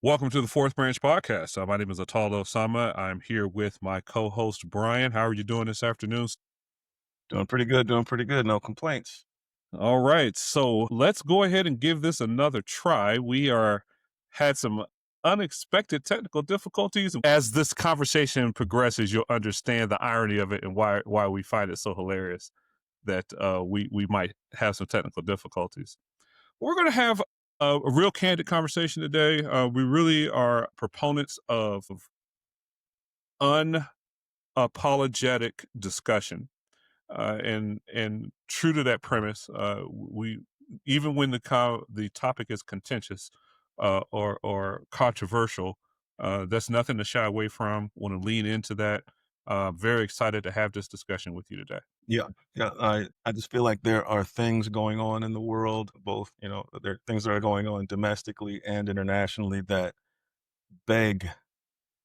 Welcome to the Fourth Branch Podcast. My name is Atalo Osama. I'm here with my co-host Brian. How are you doing this afternoon? Doing pretty good, doing pretty good. No complaints. All right, so let's go ahead and give this another try. We are had some unexpected technical difficulties. As this conversation progresses, you'll understand the irony of it and why we find it so hilarious that we might have some technical difficulties. We're going to have a real candid conversation today. We really are proponents of unapologetic discussion, and true to that premise, we even when the topic is contentious or controversial, that's nothing to shy away from. Want to lean into that. Very excited to have this discussion with you today. Yeah, yeah. I just feel like there are things going on in the world, both, there are things that are going on domestically and internationally that beg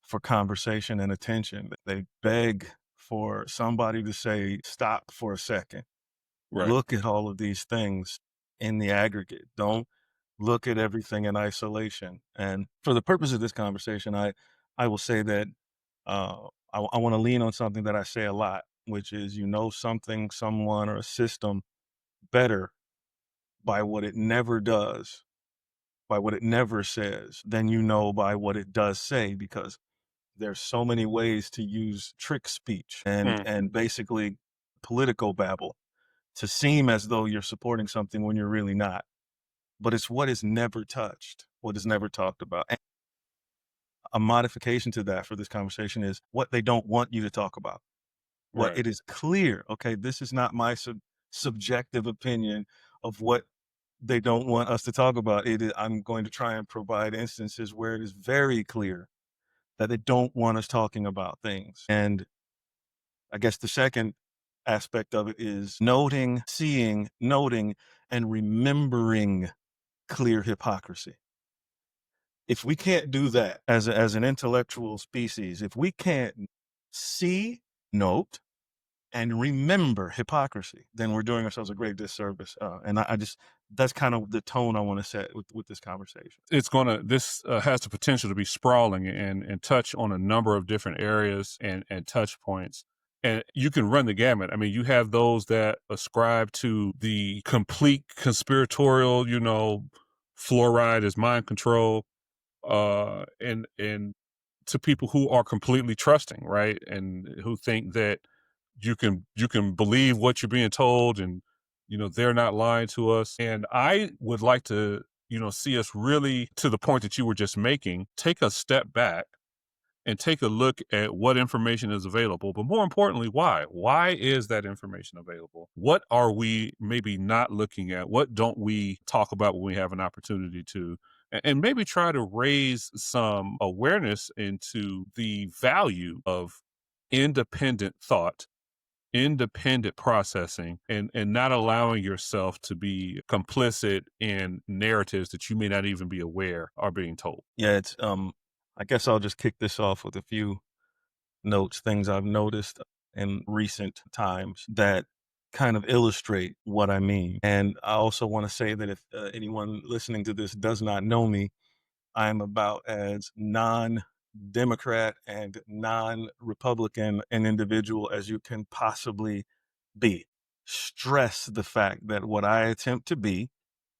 for conversation and attention. They beg for somebody to say, stop for a second. Right. Look at all of these things in the aggregate. Don't look at everything in isolation. And for the purpose of this conversation, I will say that I want to lean on something that I say a lot, which is something, someone, or a system better by what it never does, by what it never says, than by what it does say, because there's so many ways to use trick speech and Mm, basically political babble to seem as though you're supporting something when you're really not. But it's what is never touched, what is never talked about. And a modification to that for this conversation is what they don't want you to talk about. What right. it is clear, okay, this is not my subjective opinion of what they don't want us to talk about. I'm going to try and provide instances where it is very clear that they don't want us talking about things. And I guess the second aspect of it is noting, seeing, noting, and remembering clear hypocrisy. If we can't do that as an intellectual species, if we can't see, note, and remember hypocrisy, then we're doing ourselves a great disservice. And I just, that's kind of the tone I want to set with this conversation. This has the potential to be sprawling and touch on a number of different areas and touch points. And you can run the gamut. I mean, you have those that ascribe to the complete conspiratorial, fluoride is mind control, and to people who are completely trusting, right? And who think that you can believe what you're being told, and they're not lying to us. And I would like to see us really, to the point that you were just making, take a step back and take a look at what information is available, but more importantly, why is that information available? What are we maybe not looking at? What don't we talk about when we have an opportunity to? And maybe try to raise some awareness into the value of independent thought, independent processing, and not allowing yourself to be complicit in narratives that you may not even be aware are being told. Yeah, I guess I'll just kick this off with a few notes, things I've noticed in recent times that kind of illustrate what I mean. And I also want to say that if anyone listening to this does not know me, I'm about as non-Democrat and non-Republican an individual as you can possibly be. Stress the fact that what I attempt to be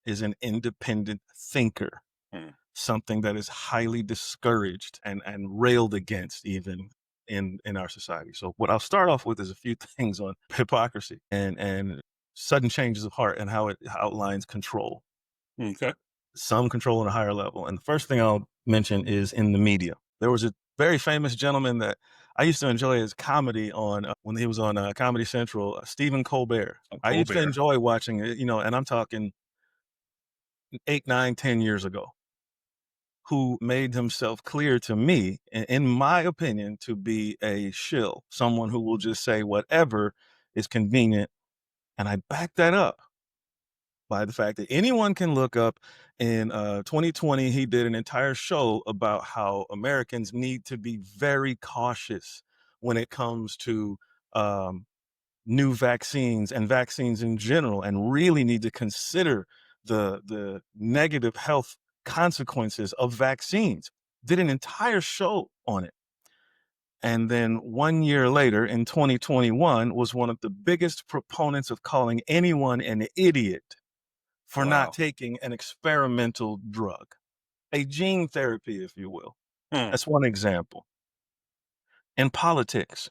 is an independent thinker, Mm. something that is highly discouraged and railed against even in our society. So what I'll start off with is a few things on hypocrisy and sudden changes of heart and how it outlines control, Okay. some control on a higher level. And the first thing I'll mention is in the media. There was a very famous gentleman that I used to enjoy his comedy on when he was on Comedy Central, Stephen Colbert. I used to Colbert. enjoy watching it, and I'm talking 8, 9, 10 years ago, who made himself clear to me, in my opinion, to be a shill, someone who will just say whatever is convenient. And I back that up by the fact that anyone can look up in 2020, he did an entire show about how Americans need to be very cautious when it comes to um, new vaccines and vaccines in general, and really need to consider the negative health consequences of vaccines. Did an entire show on it. And then 1 year later, in 2021, was one of the biggest proponents of calling anyone an idiot for not Wow. taking an experimental drug, a gene therapy, if you will. Hmm. That's one example. In politics,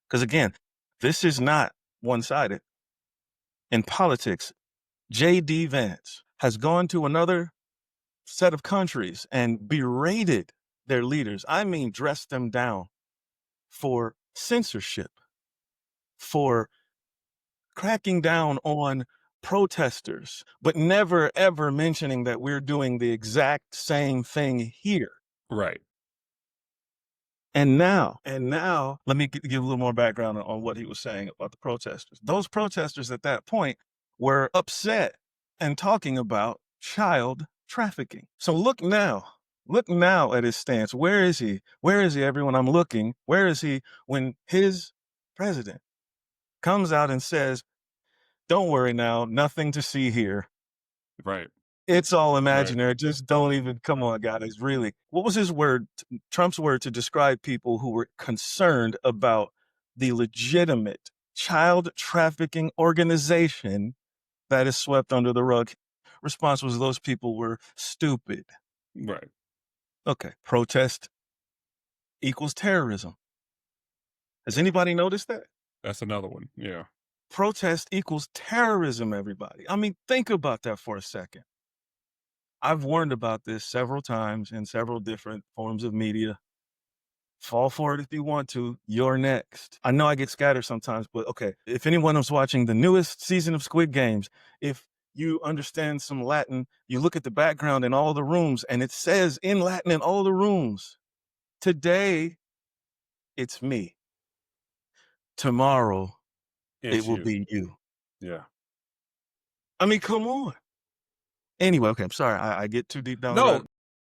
because again, this is not one-sided. In politics, J.D. Vance has gone to another set of countries and berated their leaders. I mean, dressed them down for censorship, for cracking down on protesters, but never ever mentioning that we're doing the exact same thing here. Right. And now, let me give a little more background on what he was saying about the protesters. Those protesters at that point were upset and talking about child trafficking. So look now at his stance. Where is he? Where is he, everyone? I'm looking. Where is he when his president comes out and says, don't worry now, nothing to see here. Right. It's all Right. imaginary. Just don't even, come on, guys, really. What was his word, Trump's word, to describe people who were concerned about the legitimate child trafficking organization that is swept under the rug? Response was those people were stupid. Right. Okay, protest equals terrorism. Has anybody noticed that? That's another one. Yeah. Protest equals terrorism, everybody. I mean, think about that for a second. I've warned about this several times in several different forms of media. Fall for it if you want to. You're next. I know I get scattered sometimes, but okay. If anyone was watching the newest season of Squid Games, if you understand some Latin, you look at the background in all the rooms and it says in Latin in all the rooms, today it's me. Tomorrow it It's will you. be you. Yeah. I mean, come on. Anyway, okay, I'm sorry. I get too deep down the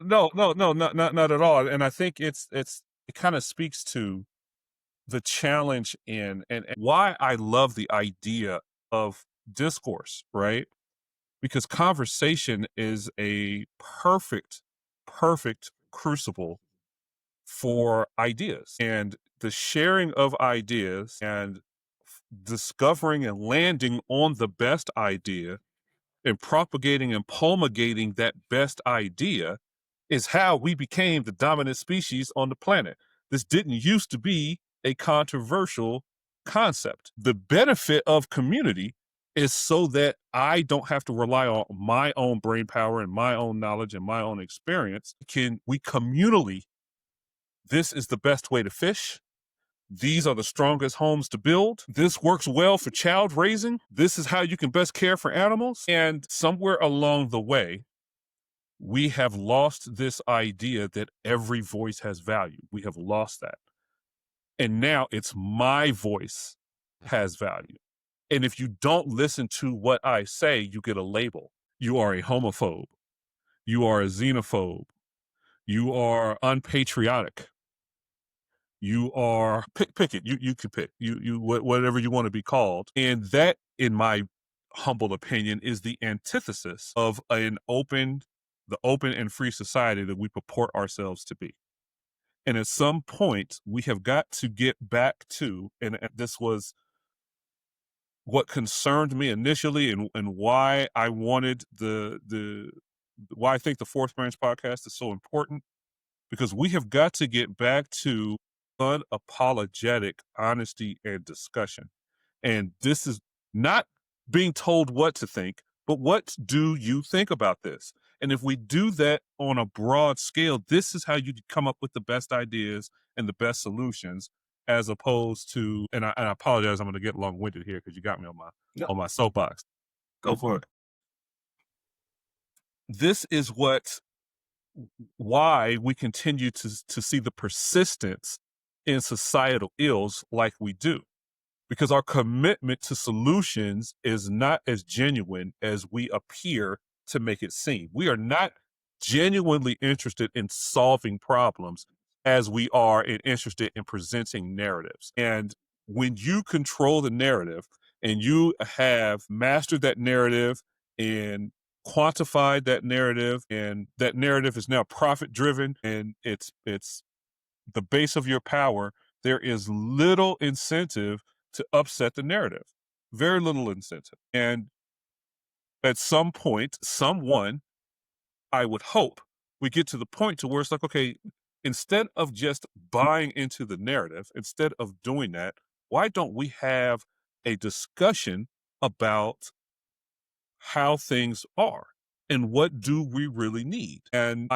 No, rabbit. no, not at all. And I think it kind of speaks to the challenge and why I love the idea of discourse, right? Because conversation is a perfect crucible for ideas, and the sharing of ideas and discovering and landing on the best idea and propagating and promulgating that best idea is how we became the dominant species on the planet. This didn't used to be a controversial concept. The benefit of community is so that I don't have to rely on my own brain power and my own knowledge and my own experience. Can we communally, this is the best way to fish. These are the strongest homes to build. This works well for child raising. This is how you can best care for animals. And somewhere along the way, we have lost this idea that every voice has value. We have lost that. And now it's my voice has value. And if you don't listen to what I say, you get a label. You are a homophobe. You are a xenophobe. You are unpatriotic. You are pick it. You can pick whatever you want to be called. And that, in my humble opinion, is the antithesis of the open and free society that we purport ourselves to be. And at some point, we have got to get back to, and this was what concerned me initially, and why I wanted why I think the Fourth Branch podcast is so important, because we have got to get back to unapologetic honesty and discussion. And this is not being told what to think, but what do you think about this? And if we do that on a broad scale, this is how you come up with the best ideas and the best solutions, as opposed to, and I apologize, I'm going to get long-winded here because you got me on my soapbox. Go for it. This is why we continue to see the persistence in societal ills like we do, because our commitment to solutions is not as genuine as we appear to make it seem. We are not genuinely interested in solving problems as we are interested in presenting narratives. And when you control the narrative and you have mastered that narrative and quantified that narrative, and that narrative is now profit driven, and it's the base of your power. There is little incentive to upset the narrative. Very little incentive. And at some point, someone, I would hope, we get to the point to where it's like, okay, instead of just buying into the narrative, instead of doing that, why don't we have a discussion about how things are and what do we really need? And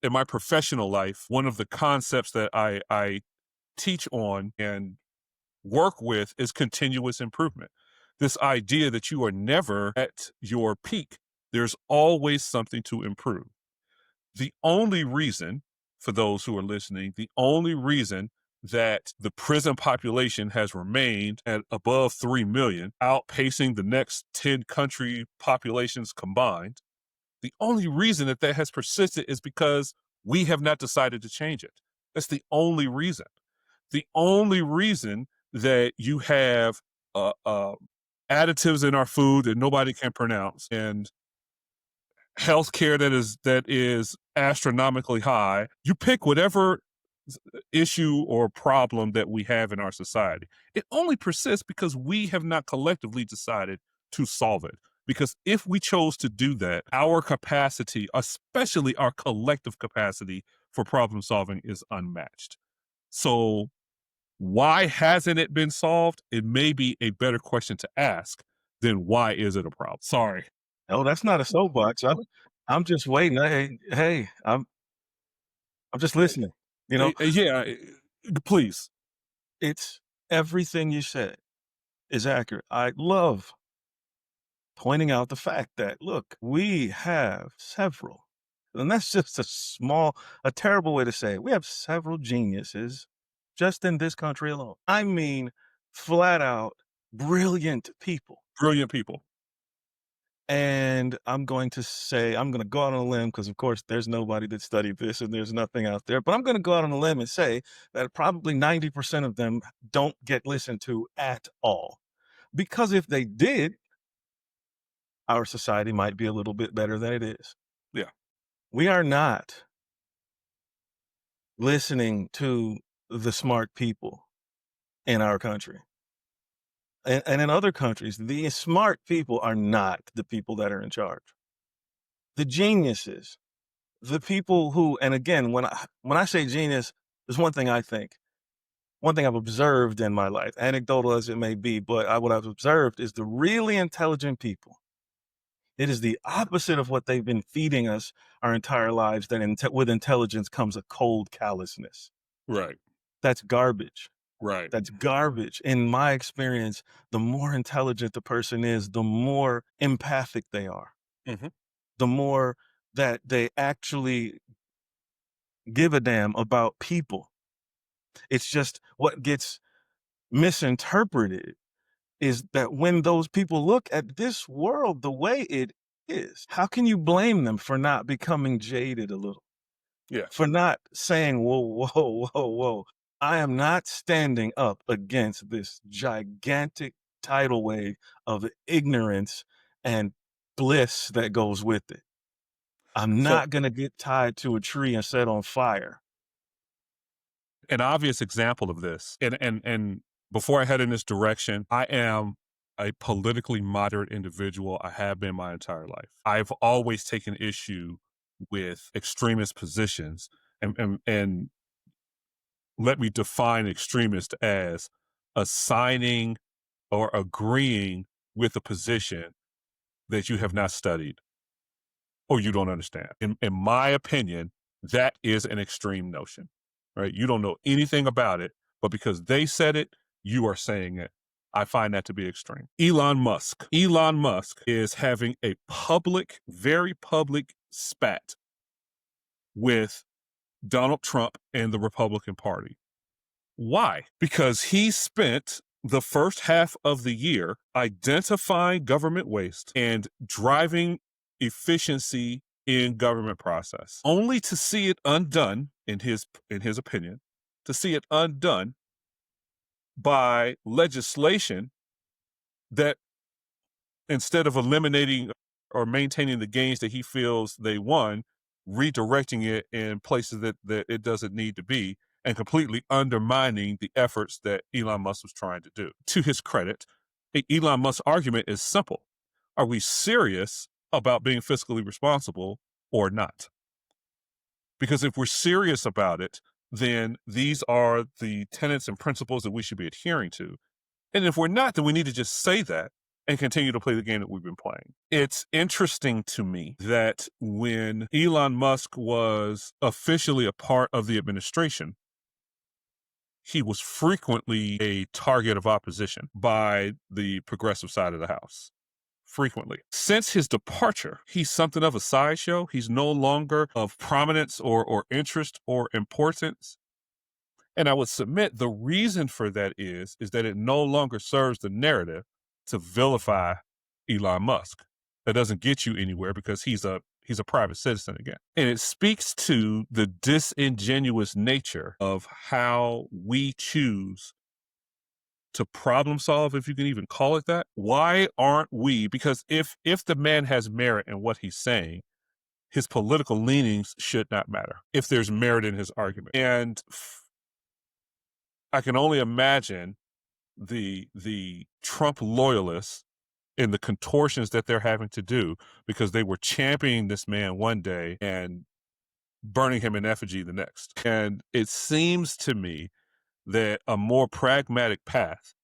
in my professional life, one of the concepts that I teach on and work with is continuous improvement. This idea that you are never at your peak, there's always something to improve. The only reason, for those who are listening, the only reason that the prison population has remained at above 3 million, outpacing the next 10 country populations combined, the only reason that that has persisted is because we have not decided to change it. That's the only reason. The only reason that you have additives in our food that nobody can pronounce, and healthcare that is astronomically high. You pick whatever issue or problem that we have in our society. It only persists because we have not collectively decided to solve it. Because if we chose to do that, our capacity, especially our collective capacity for problem solving, is unmatched. So, why hasn't it been solved? It may be a better question to ask than why is it a problem? Sorry. No, that's not a soapbox. I'm just waiting. Hey, I'm just listening. You know, Yeah, please. it's everything you said is accurate. I love pointing out the fact that, look, we have several, and that's just a terrible way to say it. We have several geniuses just in this country alone. I mean, flat out brilliant people. Brilliant people. And I'm going to say, I'm going to go out on a limb because, of course, there's nobody that studied this and there's nothing out there. But I'm going to go out on a limb and say that probably 90% of them don't get listened to at all. Because if they did, our society might be a little bit better than it is. Yeah. We are not listening to the smart people in our country. And in other countries, the smart people are not the people that are in charge. The geniuses, the people who, and again, when I say genius, there's one thing I think, one thing I've observed in my life, anecdotal as it may be, but what I've observed is the really intelligent people. It is the opposite of what they've been feeding us our entire lives, that with intelligence comes a cold callousness. Right. That's garbage. Right. That's garbage. In my experience, the more intelligent the person is, the more empathic they are, Mhm. the more that they actually give a damn about people. It's just what gets misinterpreted is that when those people look at this world the way it is, how can you blame them for not becoming jaded a little? Yeah. For not saying, whoa, whoa, whoa, whoa. I am not standing up against this gigantic tidal wave of ignorance and bliss that goes with it. I'm So, not going to get tied to a tree and set on fire. an obvious example of this, and before I head in this direction, I am a politically moderate individual. I have been my entire life. I've always taken issue with extremist positions, and let me define extremist as assigning or agreeing with a position that you have not studied or you don't understand. In my opinion, that is an extreme notion, right? You don't know anything about it, but because they said it, you are saying it. I find that to be extreme. Elon Musk. Elon Musk is having a public, very public spat with Donald Trump and the Republican Party. Why? Because he spent the first half of the year identifying government waste and driving efficiency in government process, only to see it undone, in his opinion, to see it undone by legislation that, instead of eliminating or maintaining the gains that he feels they won, redirecting it in places that it doesn't need to be, and completely undermining the efforts that Elon Musk was trying to do. To his credit, Elon Musk's argument is simple. Are we serious about being fiscally responsible or not? Because if we're serious about it, then these are the tenets and principles that we should be adhering to. And if we're not, then we need to just say that and continue to play the game that we've been playing. It's interesting to me that when Elon Musk was officially a part of the administration, he was frequently a target of opposition by the progressive side of the house. Frequently. Since his departure, he's something of a sideshow. He's no longer of prominence or interest or importance. And I would submit the reason for that is that it no longer serves the narrative to vilify Elon Musk. That doesn't get you anywhere because he's a private citizen again. And it speaks to the disingenuous nature of how we choose to problem solve, if you can even call it that. Why aren't we? Because if the man has merit in what he's saying, his political leanings should not matter if there's merit in his argument. And I can only imagine the Trump loyalists and the contortions that they're having to do because they were championing this man one day and burning him in effigy the next. And it seems to me that a more pragmatic path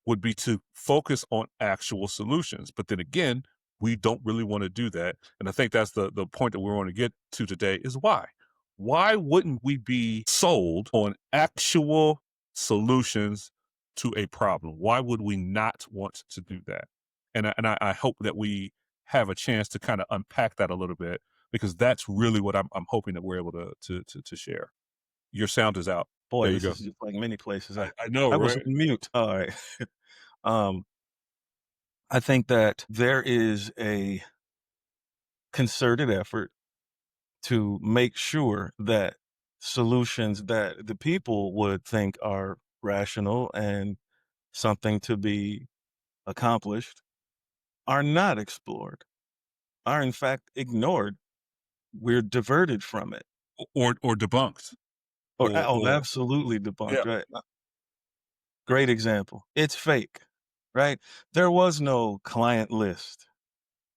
would be to focus on actual solutions. But then again, we don't really want to do that. And I think that's the point that we want to get to today is why. Why wouldn't we be sold on actual solutions to a problem? Why would we not want to do that? And I hope that we have a chance to kind of unpack that a little bit, because that's really what I'm hoping that we're able to share. Your sound is out. Boy, There you this go. is just like many places. I know, I was right? on mute. All right. I think that there is a concerted effort to make sure that solutions that the people would think are rational and something to be accomplished are not explored, are in fact ignored. We're diverted from it. Or debunked. Or Absolutely debunked, yeah. right? Great example. It's fake, right? There was no client list,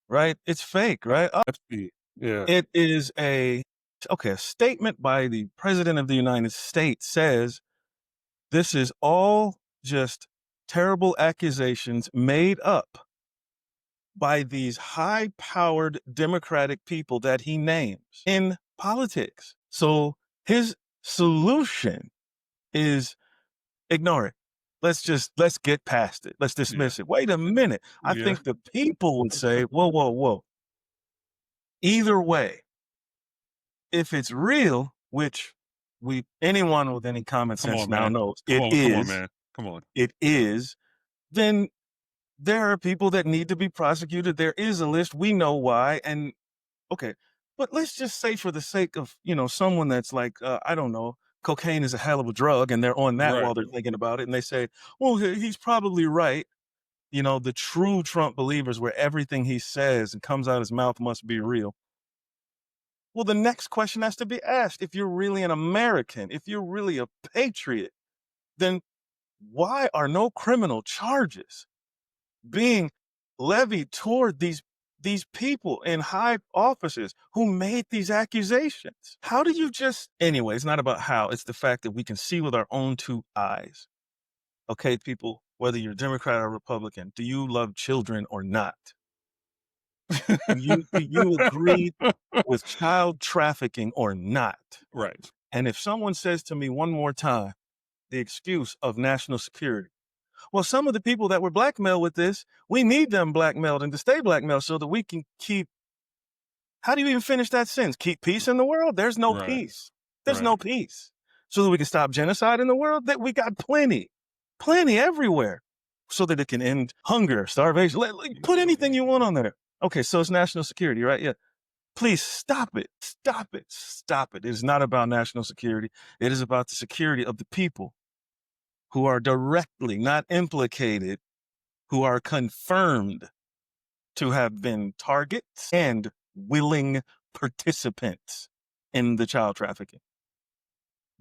right? It's fake, right? Yeah. It is a statement by the President of the United States says this is all just terrible accusations made up by these high-powered Democratic people that he names in politics. So his solution is ignore it. Let's get past it. Let's dismiss it. Wait a minute. I Yeah. think the people would say, whoa, whoa, whoa. Either way, if it's real, which anyone with any common Come sense on, now man. knows Come on, man. Come on. it is, then there are people that need to be prosecuted. There is a list. We know why. And okay, but let's just say for the sake of, someone that's like, I don't know, cocaine is a hell of a drug and they're on that Right. while they're thinking about it. And they say, well, he's probably right. The true Trump believers where everything he says and comes out his mouth must be real. Well, the next question has to be asked. If you're really an American, if you're really a patriot, then why are no criminal charges being levied toward these people in high offices who made these accusations? How do you anyway, it's not about how, it's the fact that we can see with our own two eyes. Okay, people, whether you're Democrat or Republican, do you love children or not? Do you agree with child trafficking or not? Right. And if someone says to me one more time, the excuse of national security, well, some of the people that were blackmailed with this, we need them blackmailed and to stay blackmailed so that we can keep, how do you even finish that sentence? Keep peace in the world? There's no Right. peace. There's no peace. So that we can stop genocide in the world? That we got plenty everywhere. So that it can end hunger, starvation. Put anything you want on there. Okay, so it's national security, right? Yeah. Please stop it. Stop it. Stop it. It is not about national security. It is about the security of the people who are directly not implicated, who are confirmed to have been targets and willing participants in the child trafficking.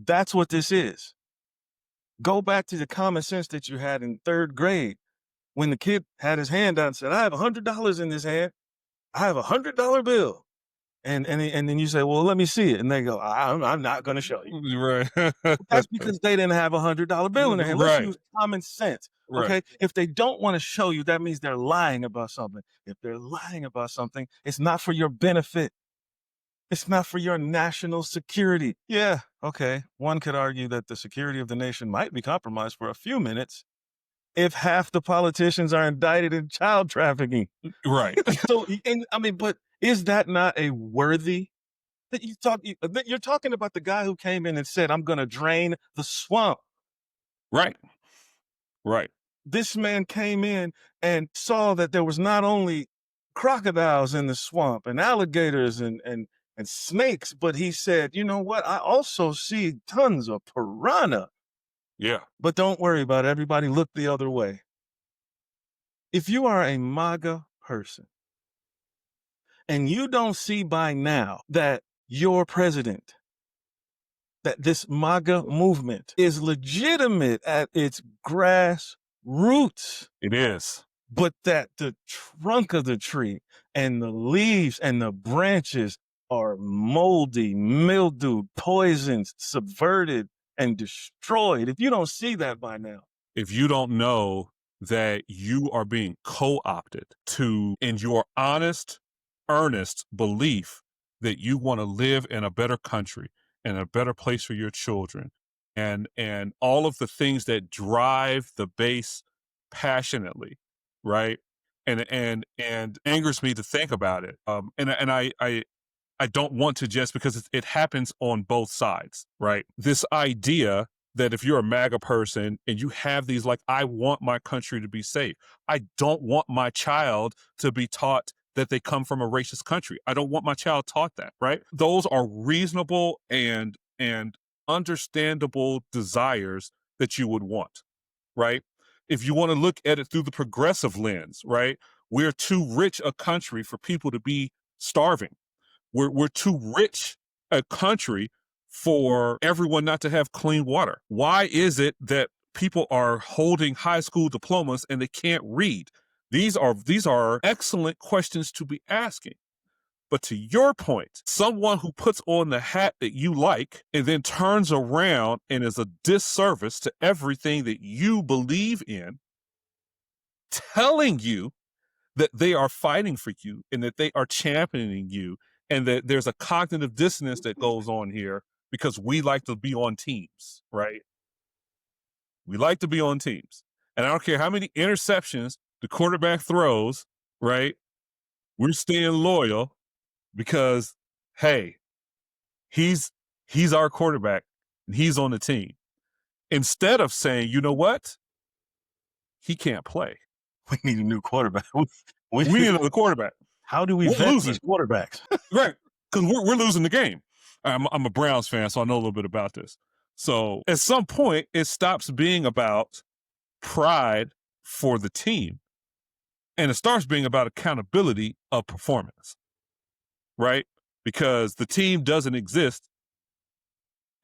That's what this is. Go back to the common sense that you had in third grade when the kid had his hand out and said, I have $100 in this hand. I have $100 bill. And then you say, well, let me see it. And they go, I'm not going to show you. Right. That's because they didn't have $100 bill in their hand. Let's Right. use common sense. Right. Okay. If they don't want to show you, that means they're lying about something. If they're lying about something, it's not for your benefit. It's not for your national security. Yeah. Okay. One could argue that the security of the nation might be compromised for a few minutes if half the politicians are indicted in child trafficking. Right. So, and I mean, but is that not a worthy that you're talking about the guy who came in and said, I'm going to drain the swamp. Right. Right. This man came in and saw that there was not only crocodiles in the swamp and alligators and snakes, but he said, you know what? I also see tons of piranha. Yeah. But don't worry about it. Everybody look the other way. If you are a MAGA person and you don't see by now that your president, that this MAGA movement is legitimate at its grassroots, It is. but that the trunk of the tree and the leaves and the branches are moldy, mildewed, poisoned, subverted, and destroyed. If you don't see that by now, If you don't know that you are being co-opted to, in your honest, earnest belief that you want to live in a better country and a better place for your children, and all of the things that drive the base passionately, right? And angers me to think about it. I don't want to, just because it happens on both sides, right? This idea that if you're a MAGA person and you have these, like, I want my country to be safe. I don't want my child to be taught that they come from a racist country. I don't want my child taught that, right? Those are reasonable and understandable desires that you would want, right? If you want to look at it through the progressive lens, right? We're too rich a country for people to be starving. We're too rich a country for everyone not to have clean water. Why is it that people are holding high school diplomas and they can't read? These are excellent questions to be asking. But to your point, someone who puts on the hat that you like and then turns around and is a disservice to everything that you believe in, telling you that they are fighting for you and that they are championing you, and that there's a cognitive dissonance that goes on here because we like to be on teams, right? We like to be on teams. And I don't care how many interceptions the quarterback throws, right? We're staying loyal because, hey, he's our quarterback and he's on the team. Instead of saying, you know what? He can't play. we need a new quarterback. We need another quarterback. How do we We're vet losing. these quarterbacks? Right. Because we're losing the game. I'm a Browns fan, so I know a little bit about this. So at some point, it stops being about pride for the team and it starts being about accountability of performance, right? Because the team doesn't exist,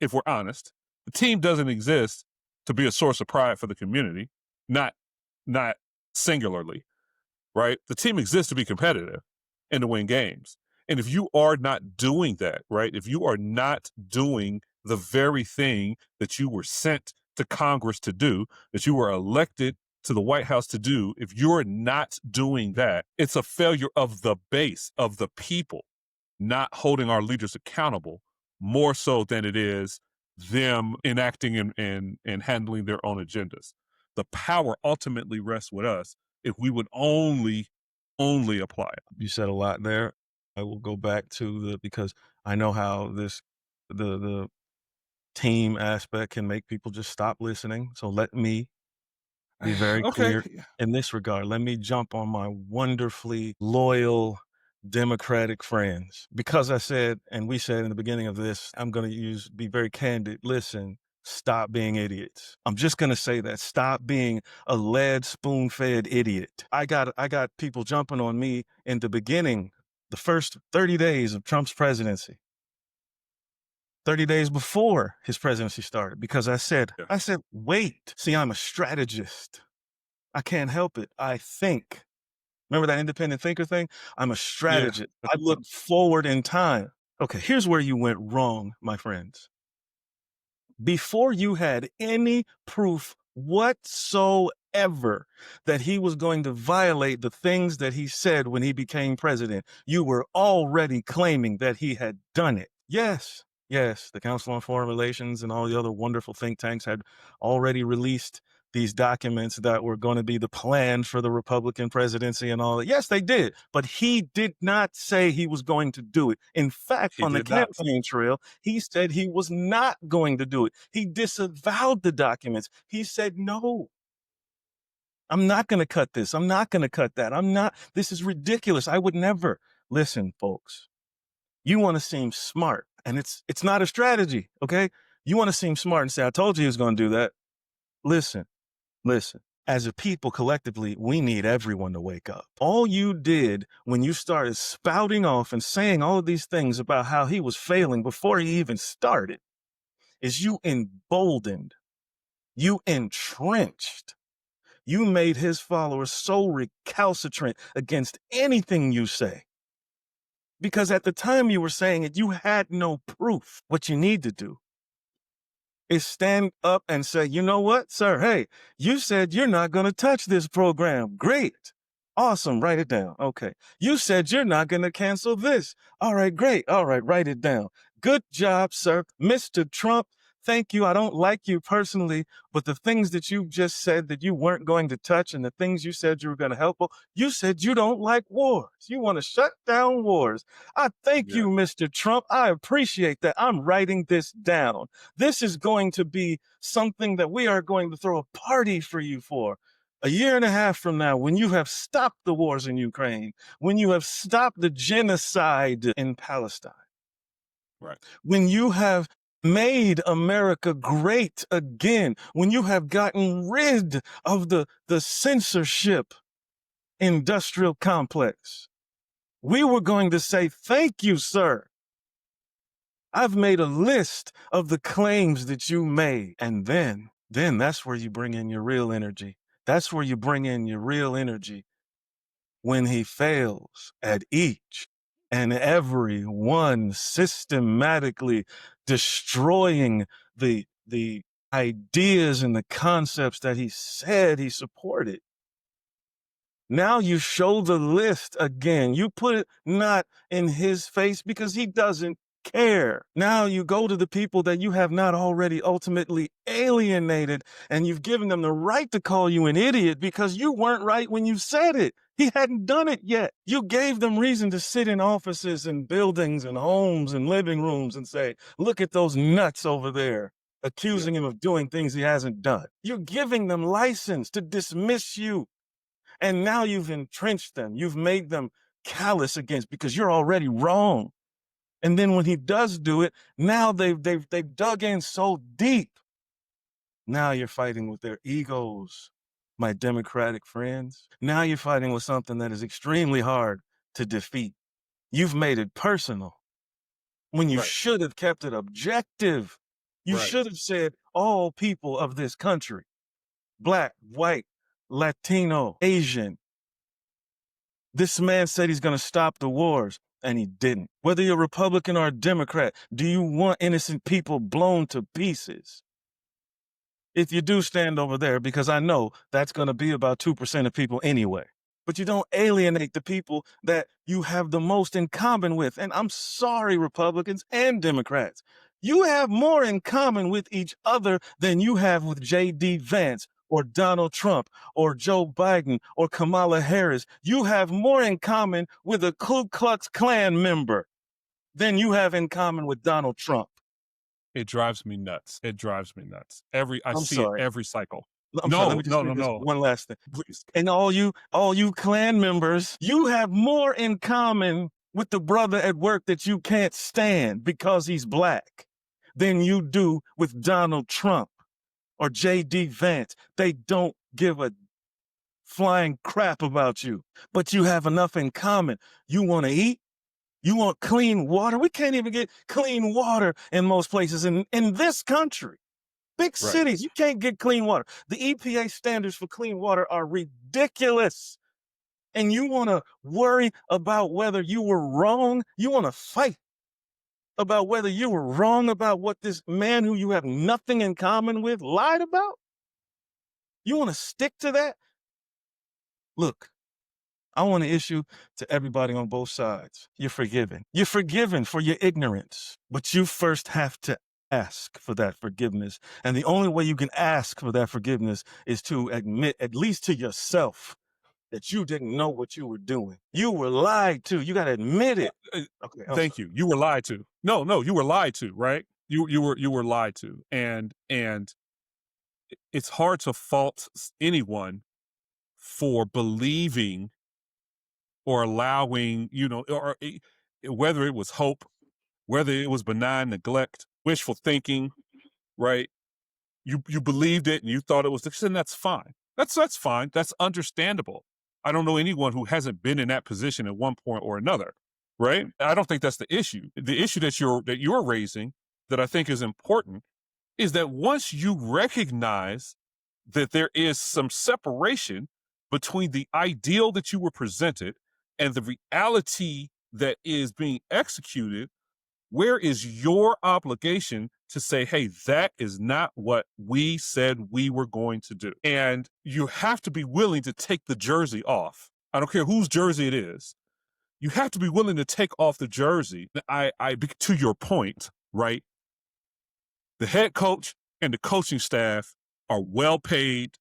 if we're honest, the team doesn't exist to be a source of pride for the community, not singularly, right? The team exists to be competitive and to win games. And if you are not doing that, right? If you are not doing the very thing that you were sent to Congress to do, that you were elected to the White House to do, if you're not doing that, it's a failure of the base, of the people, not holding our leaders accountable more so than it is them enacting and handling their own agendas. The power ultimately rests with us if we would only apply it. You said a lot there. I will go back to because I know how the team aspect can make people just stop listening. So let me be very clear in this regard. Let me jump on my wonderfully loyal Democratic friends, because I said, and we said in the beginning of this, I'm going to be very candid. Listen, Stop being idiots. I'm just gonna say that. Stop being a lead spoon-fed idiot. I got people jumping on me in the beginning, the first 30 days of Trump's presidency. 30 days before his presidency started, because I said, wait. See, I'm a strategist. I can't help it. I think. Remember that independent thinker thing? I'm a strategist. I look forward in time. Okay, here's where you went wrong, my friends. Before you had any proof whatsoever that he was going to violate the things that he said when he became president, you were already claiming that he had done it. Yes, the Council on Foreign Relations and all the other wonderful think tanks had already released these documents that were going to be the plan for the Republican presidency and all that. Yes, they did. But he did not say he was going to do it. In fact, on the campaign trail, he said he was not going to do it. He disavowed the documents. He said, no, I'm not going to cut this. I'm not going to cut that. This is ridiculous. I would never. Listen, folks, you want to seem smart, and it's not a strategy, okay? You want to seem smart and say, I told you he was going to do that. Listen, as a people collectively, we need everyone to wake up. All you did when you started spouting off and saying all of these things about how he was failing before he even started is you emboldened, you entrenched, you made his followers so recalcitrant against anything you say. Because at the time you were saying it, you had no proof. What you need to do is stand up and say, you know what, sir? Hey, you said you're not going to touch this program. Great. Awesome. Write it down. Okay. You said you're not going to cancel this. All right. Great. All right. Write it down. Good job, sir. Mr. Trump, thank you. I don't like you personally, but the things that you just said that you weren't going to touch and the things you said you were going to help, you said you don't like wars. You want to shut down wars. I thank you, Mr. Trump. I appreciate that. I'm writing this down. This is going to be something that we are going to throw a party for you for. A year and a half from now, when you have stopped the wars in Ukraine, when you have stopped the genocide in Palestine, right? When you have made America great again, when you have gotten rid of the censorship industrial complex, we were going to say, thank you, sir. I've made a list of the claims that you made. And then that's where you bring in your real energy. That's where you bring in your real energy when he fails at each and every one, systematically destroying the ideas and the concepts that he said he supported. Now you show the list again. You put it not in his face because he doesn't care. Now you go to the people that you have not already ultimately alienated, and you've given them the right to call you an idiot because you weren't right when you said it. He hadn't done it yet. You gave them reason to sit in offices and buildings and homes and living rooms and say, look at those nuts over there, accusing him of doing things he hasn't done. You're giving them license to dismiss you. And now you've entrenched them. You've made them callous against because you're already wrong. And then when he does do it, now they've dug in so deep. Now you're fighting with their egos, my Democratic friends. Now you're fighting with something that is extremely hard to defeat. You've made it personal when you should have kept it objective. You should have said all people of this country, Black, white, Latino, Asian. This man said he's going to stop the wars, and he didn't. Whether you're Republican or a Democrat, do you want innocent people blown to pieces? If you do, stand over there, because I know that's going to be about 2% of people anyway. But you don't alienate the people that you have the most in common with. And I'm sorry, Republicans and Democrats. You have more in common with each other than you have with J.D. Vance or Donald Trump or Joe Biden or Kamala Harris. You have more in common with a Ku Klux Klan member than you have in common with Donald Trump. It drives me nuts. It drives me nuts. I see sorry. it every cycle. I'm sorry, let me just say one last thing. Please. And all you Klan members, you have more in common with the brother at work that you can't stand because he's black than you do with Donald Trump or J.D. Vance. They don't give a flying crap about you, but you have enough in common. You want to eat. You want clean water. We can't even get clean water in most places in this country. Big Right. cities, you can't get clean water. The EPA standards for clean water are ridiculous. And you want to worry about whether you were wrong. You want to fight about whether you were wrong about what this man who you have nothing in common with lied about. You want to stick to that? Look, I want to issue to everybody on both sides. You're forgiven. You're forgiven for your ignorance, but you first have to ask for that forgiveness. And the only way you can ask for that forgiveness is to admit, at least to yourself, that you didn't know what you were doing. You were lied to. You got to admit it. Okay. Thank you. You were lied to. No, you were lied to, right? You were lied to. And it's hard to fault anyone for believing or allowing, or whether it was hope, whether it was benign neglect, wishful thinking, right? You believed it and you thought it was, and that's fine. That's fine. That's understandable. I don't know anyone who hasn't been in that position at one point or another, right? I don't think that's the issue. The issue that you're raising that I think is important is that once you recognize that there is some separation between the ideal that you were presented and the reality that is being executed, where is your obligation to say, hey, that is not what we said we were going to do? And you have to be willing to take the jersey off. I don't care whose jersey it is. You have to be willing to take off the jersey. To your point, right? The head coach and the coaching staff are well paid,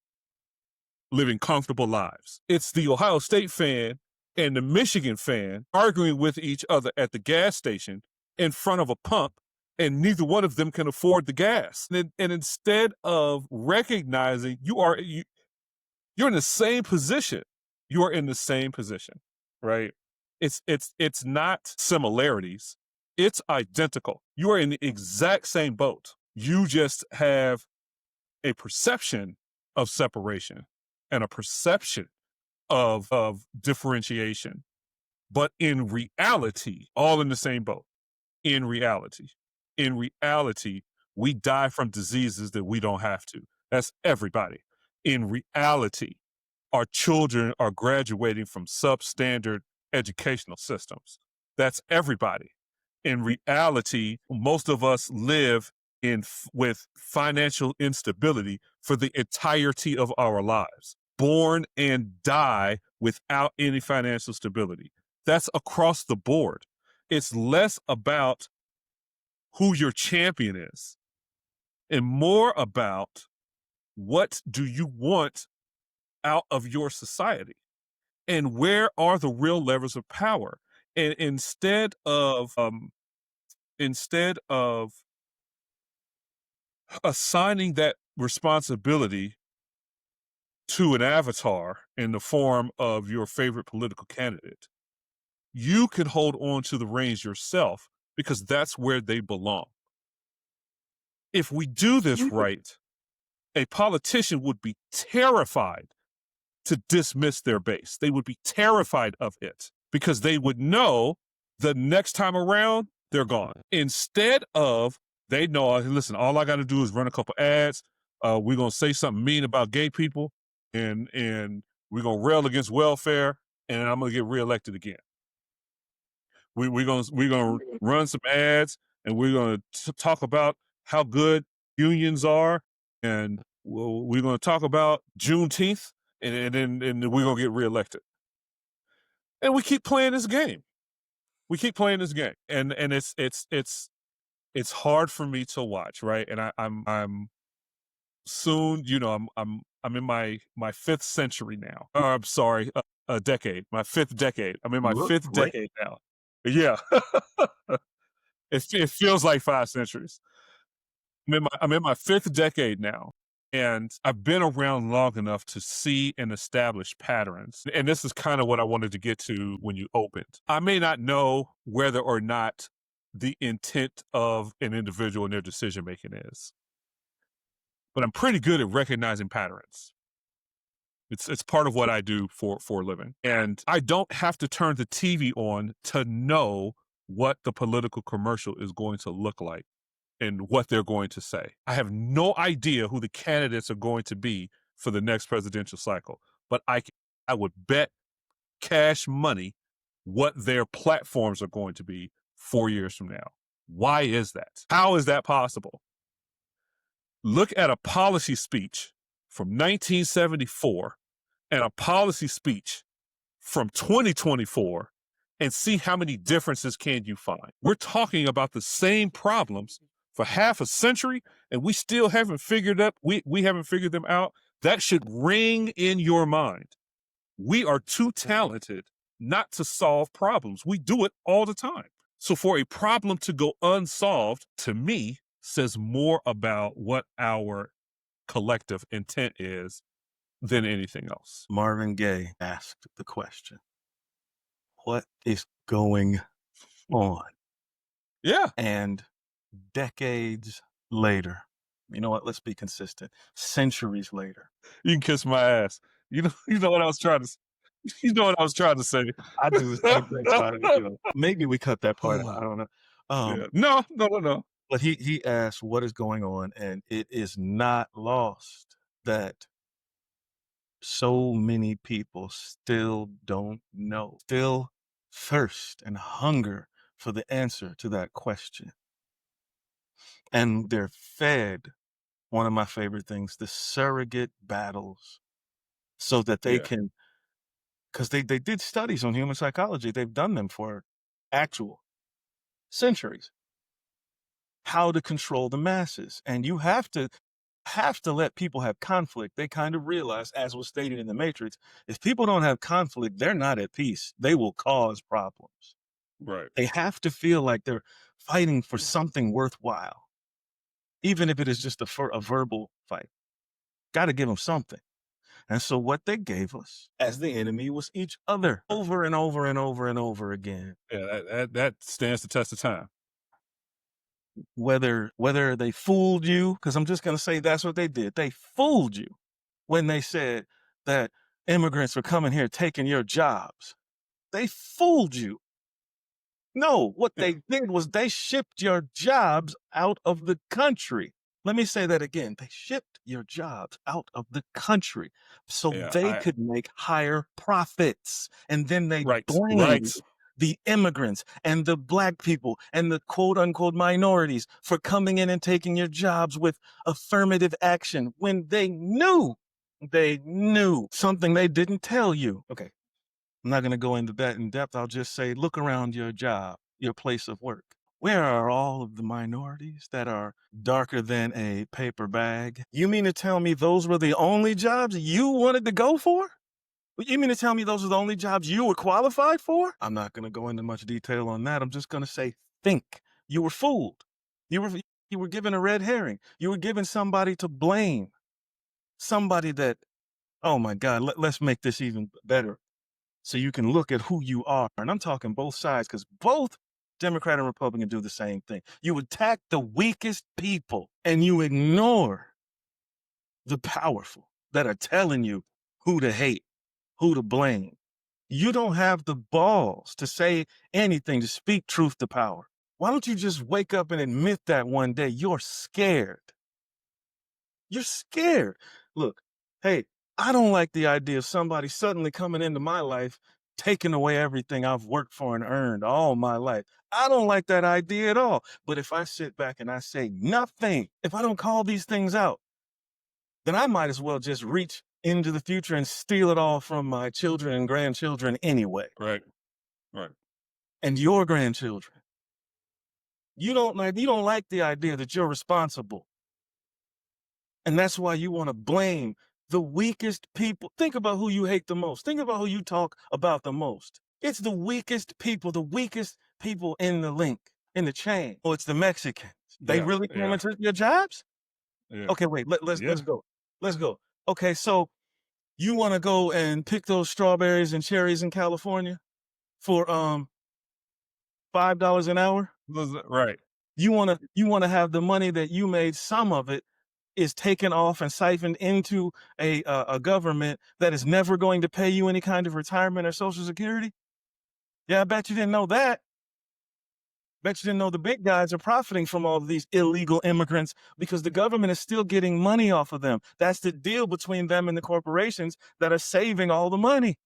living comfortable lives. It's the Ohio State fan and the Michigan fan arguing with each other at the gas station in front of a pump, and neither one of them can afford the gas. And instead of recognizing you're in the same position, you are in the same position, right? It's not similarities. It's identical. You are in the exact same boat. You just have a perception of separation and a perception of differentiation. But in reality, all in the same boat. In reality, we die from diseases that we don't have to. That's everybody. In reality, our children are graduating from substandard educational systems. That's everybody. In reality, most of us live with financial instability for the entirety of our lives, born and die without any financial stability. That's across the board. It's less about who your champion is and more about what do you want out of your society and where are the real levers of power. And instead of assigning that responsibility to an avatar in the form of your favorite political candidate, you can hold on to the reins yourself because that's where they belong. If we do this right, a politician would be terrified to dismiss their base. They would be terrified of it because they would know the next time around, they're gone. Instead of, they know, listen, all I got to do is run a couple ads. We're going to say something mean about gay people and we're going to rail against welfare and I'm going to get reelected again. We're gonna run some ads and we're going to talk about how good unions are and we're going to talk about Juneteenth and then we're going to get reelected. And we keep playing this game. And it's hard for me to watch, right? And I'm soon, I'm in my fifth century now. I'm sorry, a decade, my fifth decade. I'm in my fifth decade now. Yeah. It feels like 5 centuries. I'm in my fifth decade now. And I've been around long enough to see and establish patterns. And this is kind of what I wanted to get to when you opened. I may not know whether or not the intent of an individual and their decision making is. But I'm pretty good at recognizing patterns. It's part of what I do for a living. And I don't have to turn the TV on to know what the political commercial is going to look like and what they're going to say. I have no idea who the candidates are going to be for the next presidential cycle, but I would bet cash money what their platforms are going to be 4 years from now. Why is that? How is that possible? Look at a policy speech from 1974 and a policy speech from 2024 and see how many differences can you find. We're talking about the same problems for half a century and we still haven't figured up we haven't figured them out. That should ring in your mind. We are too talented not to solve problems. We do it all the time. So for a problem to go unsolved, to me, says more about what our collective intent is than anything else. Marvin Gaye asked the question, what is going on? Yeah. And decades later, you know what? Let's be consistent. Centuries later. You can kiss my ass. You know what I was trying to you know what I was trying to say. I do the same thing. So you know, maybe we cut that part out. I don't know. Yeah. No. But he asked what is going on, and it is not lost that so many people still don't know, still thirst and hunger for the answer to that question. And they're fed one of my favorite things, the surrogate battles, so that they can, because they did studies on human psychology. They've done them for actual centuries. How to control the masses. And you have to let people have conflict. They kind of realize, as was stated in the Matrix, if people don't have conflict, they're not at peace. They will cause problems. Right. They have to feel like they're fighting for something worthwhile, even if it is just a verbal fight. Got to give them something. And so what they gave us as the enemy was each other, over and over and over and over again. Yeah, that stands the test of time. Whether they fooled you, because I'm just going to say that's what they did. They fooled you when they said that immigrants were coming here taking your jobs. They fooled you. No, what they did was they shipped your jobs out of the country. Let me say that again. They shipped your jobs out of the country so they could make higher profits. And then they blamed the immigrants and the black people and the quote unquote minorities for coming in and taking your jobs with affirmative action when they knew something they didn't tell you. Okay. I'm not going to go into that in depth. I'll just say, look around your job, your place of work. Where are all of the minorities that are darker than a paper bag? You mean to tell me those were the only jobs you wanted to go for? You mean to tell me those are the only jobs you were qualified for? I'm not going to go into much detail on that. I'm just going to say, think. You were fooled. You were given a red herring. You were given somebody to blame. Somebody that, oh my God, let's make this even better so you can look at who you are. And I'm talking both sides, because both Democrat and Republican do the same thing. You attack the weakest people and you ignore the powerful that are telling you who to hate, who to blame. You don't have the balls to say anything, to speak truth to power. Why don't you just wake up and admit that one day you're scared? You're scared. Look, hey, I don't like the idea of somebody suddenly coming into my life, taking away everything I've worked for and earned all my life. I don't like that idea at all. But if I sit back and I say nothing, if I don't call these things out, then I might as well just reach into the future and steal it all from my children and grandchildren anyway. Right. And your grandchildren. You don't like the idea that you're responsible. And that's why you want to blame the weakest people. Think about who you hate the most. Think about who you talk about the most. It's the weakest people in the link, in the chain. Oh, it's the Mexicans. They really came and took your jobs? Yeah. Okay, wait, let's go. Let's go. Okay, so you want to go and pick those strawberries and cherries in California for $5 an hour? Right. You wanna have the money that you made, some of it is taken off and siphoned into a government that is never going to pay you any kind of retirement or Social Security? Yeah, I bet you didn't know that. Bet you didn't know the big guys are profiting from all of these illegal immigrants because the government is still getting money off of them. That's the deal between them and the corporations that are saving all the money.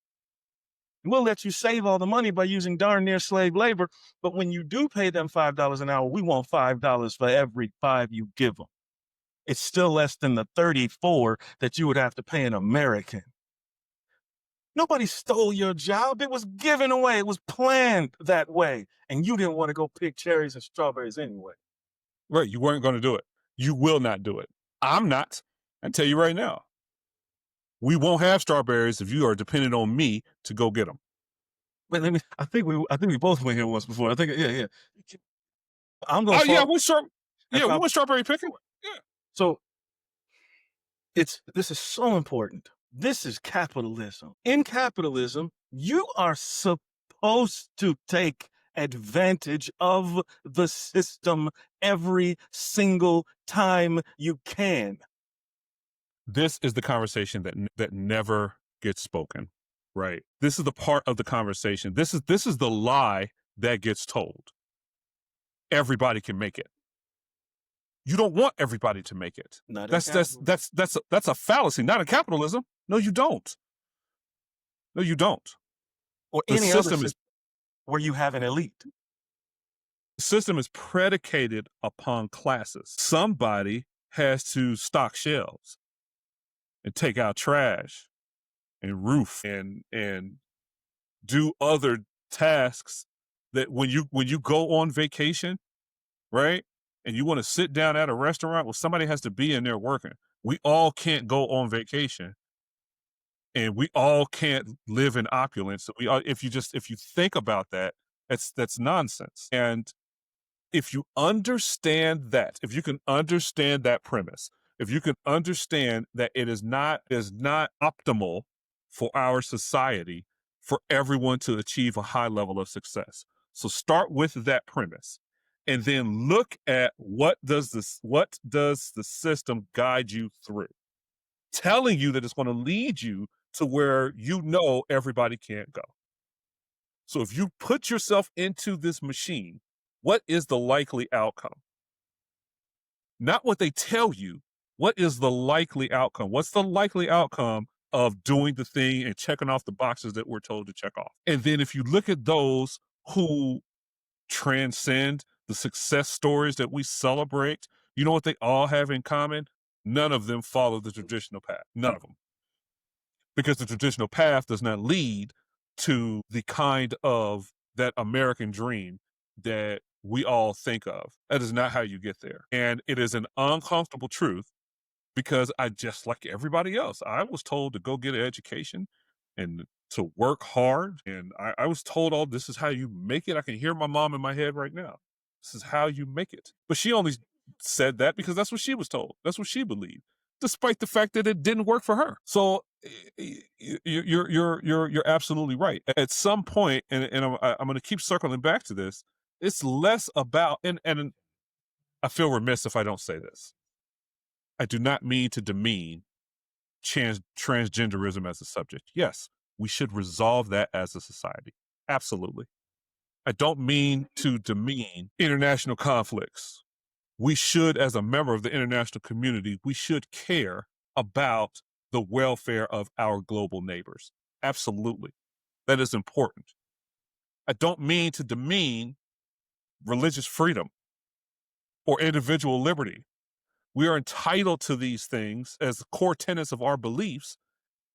We'll let you save all the money by using darn near slave labor, but when you do pay them $5 an hour, we want $5 for every 5 you give them. It's still less than the 34 that you would have to pay an American. Nobody stole your job. It was given away. It was planned that way. And you didn't want to go pick cherries and strawberries anyway. Right. You weren't going to do it. You will not do it. I'm not. I tell you right now. We won't have strawberries if you are dependent on me to go get them. Wait, I think we both went here once before. I think, yeah. I'm gonna Oh yeah, fall. we went strawberry picking. Yeah. So this is so important. This is capitalism. In capitalism, you are supposed to take advantage of the system every single time you can. This is the conversation that never gets spoken, right? This is the part of the conversation. This is the lie that gets told. Everybody can make it. You don't want everybody to make it. That's a fallacy. Not in capitalism. No, you don't. No, you don't. Or The any other system is system where you have an elite. the system is predicated upon classes. Somebody has to stock shelves and take out trash and roof and do other tasks that when you go on vacation, right? And you want to sit down at a restaurant, well, somebody has to be in there working. We all can't go on vacation, and we all can't live in opulence. We all, if you think about that, that's nonsense. And if you understand that, if you can understand that premise, if you can understand that it is not optimal for our society for everyone to achieve a high level of success. So start with that premise and then look at what does the system guide you through, telling you that it's going to lead you to where you know everybody can't go. So if you put yourself into this machine, what is the likely outcome? Not what they tell you. What is the likely outcome? What's the likely outcome of doing the thing and checking off the boxes that we're told to check off? And then if you look at those who transcend the success stories that we celebrate, you know what they all have in common? None of them follow the traditional path. None of them. Because the traditional path does not lead to the kind of that American dream that we all think of. That is not how you get there. And it is an uncomfortable truth because I just like everybody else. I was told to go get an education and to work hard. And I was told, oh, this is how you make it. I can hear my mom in my head right now. This is how you make it. But she only said that because that's what she was told. That's what she believed, despite the fact that it didn't work for her. So you're absolutely right. At some point, and I'm going to keep circling back to this. It's less about, and I feel remiss if I don't say this. I do not mean to demean transgenderism as a subject. Yes, we should resolve that as a society. Absolutely. I don't mean to demean international conflicts. We should, as a member of the international community, we should care about the welfare of our global neighbors. Absolutely. That is important. I don't mean to demean religious freedom or individual liberty. We are entitled to these things as core tenets of our beliefs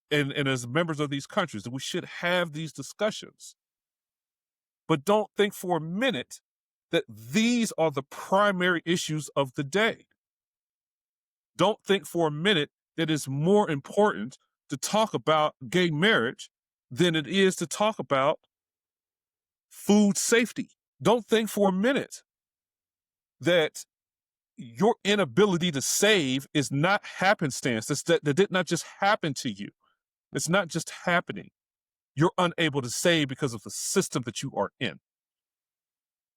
and as members of these countries, that we should have these discussions. But don't think for a minute that these are the primary issues of the day. Don't think for a minute that it's more important to talk about gay marriage than it is to talk about food safety. Don't think for a minute that your inability to save is not happenstance. That did not just happen to you. It's not just happening. You're unable to save because of the system that you are in.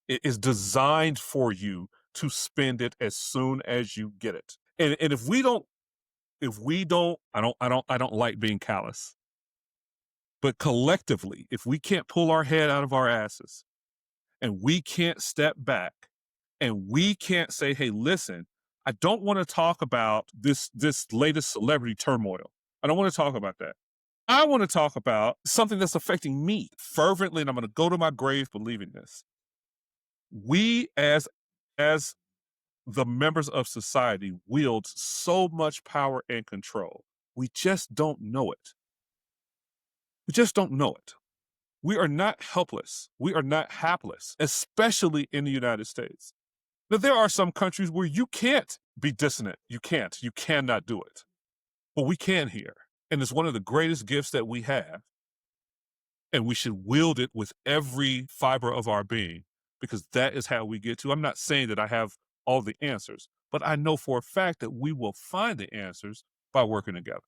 It is designed for you to spend it as soon as you get it. And if we don't, I don't like being callous. But collectively, if we can't pull our head out of our asses and we can't step back and we can't say, hey, listen, I don't want to talk about this latest celebrity turmoil. I don't want to talk about that. I want to talk about something that's affecting me fervently, and I'm going to go to my grave believing this. We as the members of society wield so much power and control. We just don't know it. We just don't know it. We are not helpless. We are not hapless, especially in the United States. Now, there are some countries where you can't be dissonant. You can't. You cannot do it. But we can here. And it's one of the greatest gifts that we have. And we should wield it with every fiber of our being, because that is how we get to. I'm not saying that I have all the answers, but I know for a fact that we will find the answers by working together.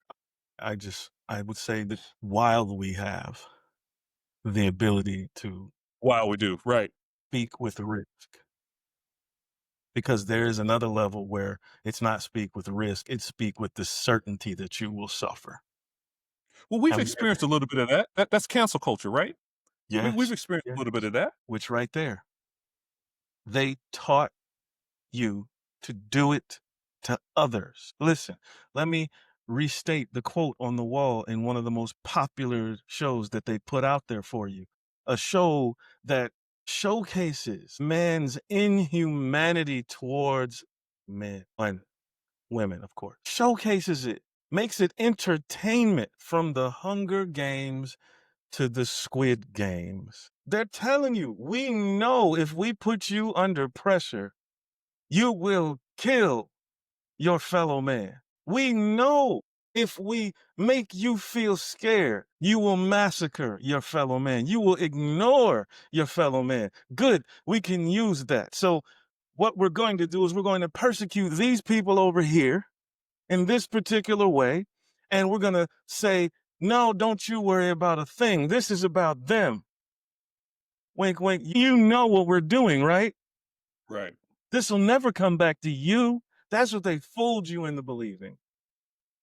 I would say that while we have the ability to Wow, we do. Right. speak with risk, because there is another level where it's not speak with risk, it's speak with the certainty that you will suffer. Well, we've And experienced a little bit of that. That's cancel culture, right? We've yes, experienced a yes, little bit of that. which right there, they taught you to do it to others. Listen, let me restate the quote on the wall in one of the most popular shows that they put out there for you. A show that showcases man's inhumanity towards men and women, of course. Showcases it, makes it entertainment, from the Hunger Games to the Squid Games. They're telling you, we know if we put you under pressure, you will kill your fellow man. We know if we make you feel scared, you will massacre your fellow man. You will ignore your fellow man. Good, we can use that. So what we're going to do is we're going to persecute these people over here in this particular way. And we're going to say, no, don't you worry about a thing. This is about them. Wink, wink. You know what we're doing, right? Right. This will never come back to you. That's what they fooled you into believing.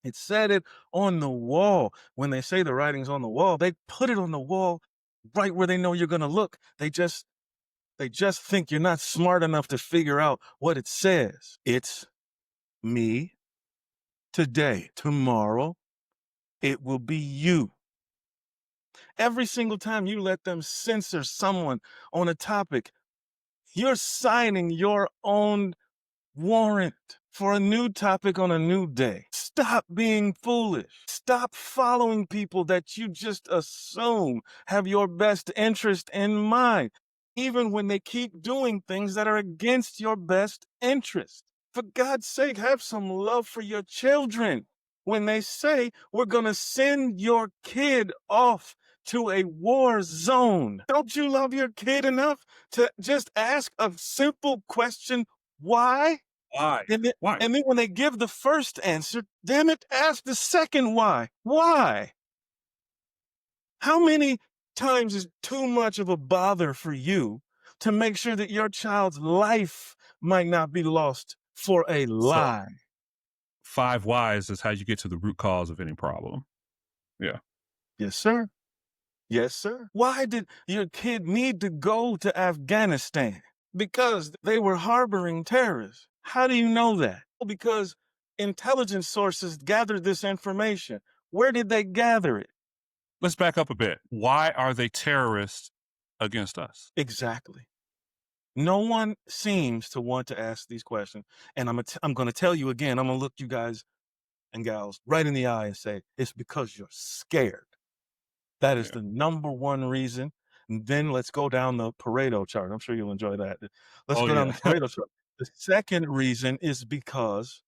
It said it on the wall. When they say the writing's on the wall, they put it on the wall right where they know you're going to look. They just think you're not smart enough to figure out what it says. It's me today. Tomorrow, it will be you. Every single time you let them censor someone on a topic, you're signing your own warrant for a new topic on a new day. Stop being foolish. Stop following people that you just assume have your best interest in mind, even when they keep doing things that are against your best interest. For God's sake, have some love for your children. When they say we're going to send your kid off to a war zone, don't you love your kid enough to just ask a simple question? Why? Why? And then, Why? and then when they give the first answer, damn it, ask the second why. Why? How many times is too much of a bother for you to make sure that your child's life might not be lost for a So lie? 5 whys is how you get to the root cause of any problem. Yeah. Yes, sir. Yes, sir. Why did your kid need to go to Afghanistan? Because they were harboring terrorists. How do you know that? Because intelligence sources gathered this information. Where did they gather it? Let's back up a bit. Why are they terrorists against us? Exactly. No one seems to want to ask these questions. And I'm going to tell you again, I'm going to look you guys and gals right in the eye and say, it's because you're scared. That is Yeah. the number one reason. And then let's go down the Pareto chart. I'm sure you'll enjoy that. Let's Oh, go down yeah. the Pareto chart. The second reason is because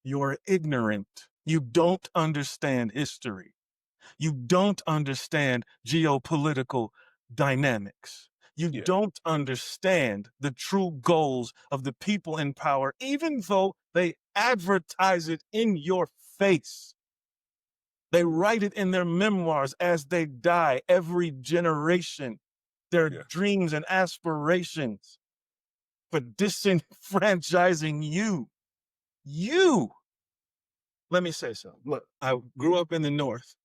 you're ignorant. You don't understand history. You don't understand geopolitical dynamics. You Yeah. don't understand the true goals of the people in power, even though they advertise it in your face. They write it in their memoirs as they die, every generation, their Yeah. dreams and aspirations. for disenfranchising you. You. Let me say something. Look, I grew up in the North.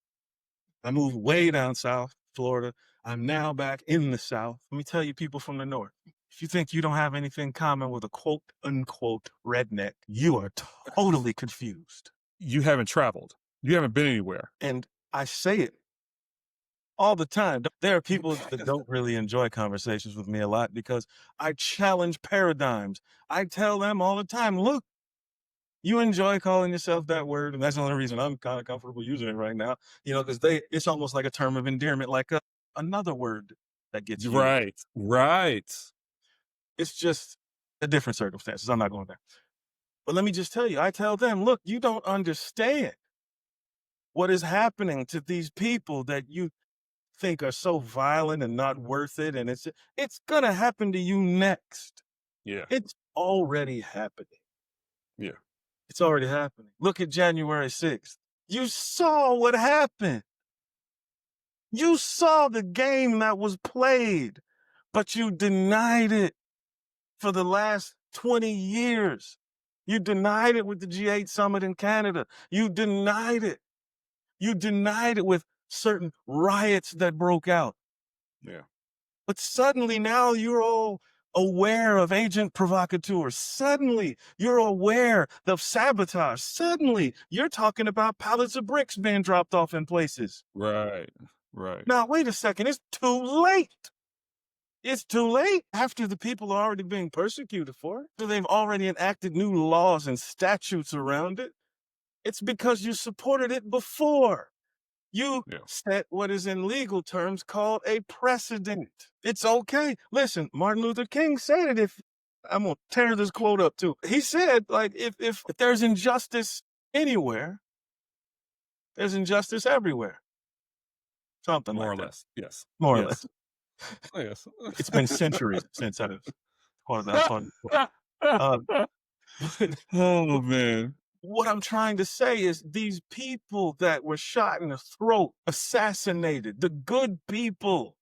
I moved way down south, Florida. I'm now back in the South. Let me tell you, people from the North, if you think you don't have anything common with a quote unquote redneck, you are totally confused. You haven't traveled. You haven't been anywhere. And I say it all the time. There are people that don't really enjoy conversations with me a lot because I challenge paradigms. I tell them all the time, look, you enjoy calling yourself that word, and that's the only reason I'm kind of comfortable using it right now, because it's almost like a term of endearment, like another word that gets used. Right. It's just a different circumstances. I'm not going there. But let me just tell you, I tell them, look, you don't understand what is happening to these people that you think are so violent and not worth it, and it's gonna happen to you next. Yeah. It's already happening. Yeah. It's already happening. Look at January 6th. You saw what happened. You saw the game that was played, but you denied it for the last 20 years. You denied it with the G8 summit in Canada. You denied it. You denied it with certain riots that broke out. Yeah. But suddenly now you're all aware of agent provocateurs. Suddenly you're aware of sabotage. Suddenly you're talking about pallets of bricks being dropped off in places. Right. Now, wait a second. It's too late. It's too late after the people are already being persecuted for it. So they've already enacted new laws and statutes around it. It's because you supported it before. You set what is in legal terms called a precedent. It's okay. Listen, Martin Luther King said it. I'm going to tear this quote up too. He said, like, if there's injustice anywhere, there's injustice everywhere. Something more like or that. less. Yes. More or less. Yes. It's been centuries since I've quoted that. Oh man. What I'm trying to say is these people that were shot in the throat, assassinated, the good people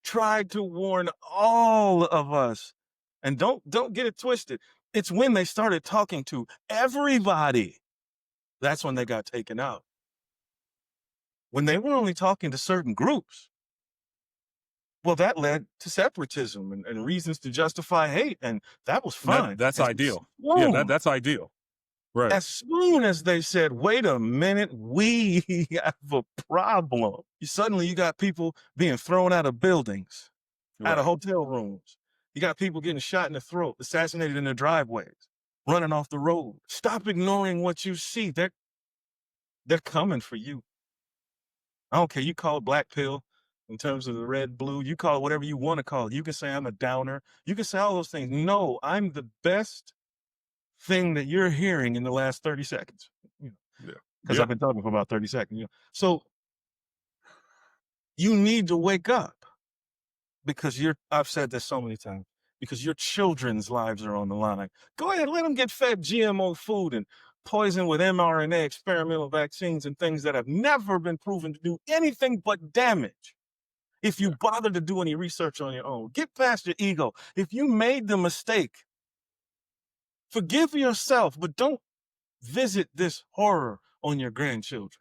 tried to warn all of us. And don't get it twisted. It's when they started talking to everybody, that's when they got taken out. When they were only talking to certain groups, well, that led to separatism and reasons to justify hate, and that was fine. That's ideal. Boom. Yeah, that's ideal. Right. As soon as they said, wait a minute, we have a problem. Suddenly you got people being thrown out of buildings, out of hotel rooms. You got people getting shot in the throat, assassinated in their driveways, running off the road. Stop ignoring what you see. They're coming for you. I don't care. You call it black pill in terms of the red, blue. You call it whatever you want to call it. You can say I'm a downer. You can say all those things. No, I'm the best thing that you're hearing in the last 30 seconds. Because I've been talking for about 30 seconds. So you need to wake up because I've said this so many times, because your children's lives are on the line. Go ahead, let them get fed GMO food and poison with mRNA experimental vaccines and things that have never been proven to do anything but damage. If you bother to do any research on your own, get past your ego. If you made the mistake, forgive yourself, but don't visit this horror on your grandchildren.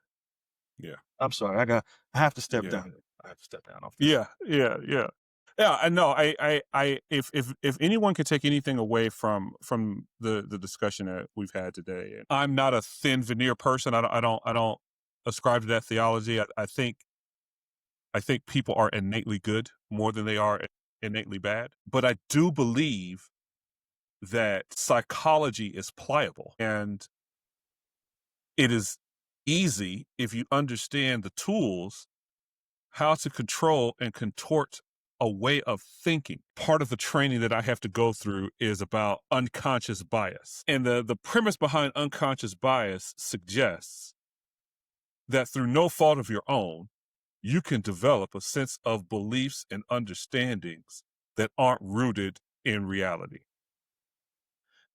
Yeah. I'm sorry. I have to step down. I have to step down off this. Yeah. I know. If anyone can take anything away from the discussion that we've had today, and I'm not a thin veneer person. I don't ascribe to that theology. I think people are innately good more than they are innately bad. But I do believe that psychology is pliable, and it is easy if you understand the tools how to control and contort a way of thinking. Part of the training that I have to go through is about unconscious bias. And the premise behind unconscious bias suggests that through no fault of your own, you can develop a sense of beliefs and understandings that aren't rooted in reality.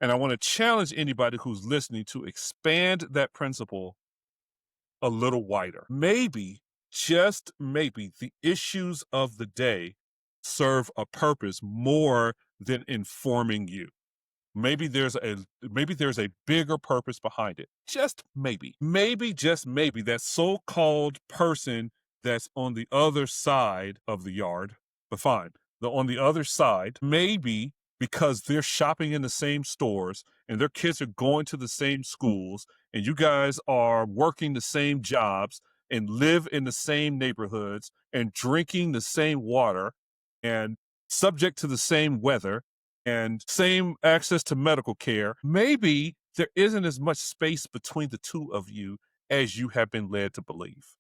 And I want to challenge anybody who's listening to expand that principle a little wider. Maybe, just maybe, the issues of the day serve a purpose more than informing you. Maybe there's a bigger purpose behind it. Just maybe. Maybe just maybe that so-called person that's on the other side of the yard, but fine. On the other side, maybe because they're shopping in the same stores and their kids are going to the same schools and you guys are working the same jobs and live in the same neighborhoods and drinking the same water and subject to the same weather and same access to medical care, maybe there isn't as much space between the two of you as you have been led to believe.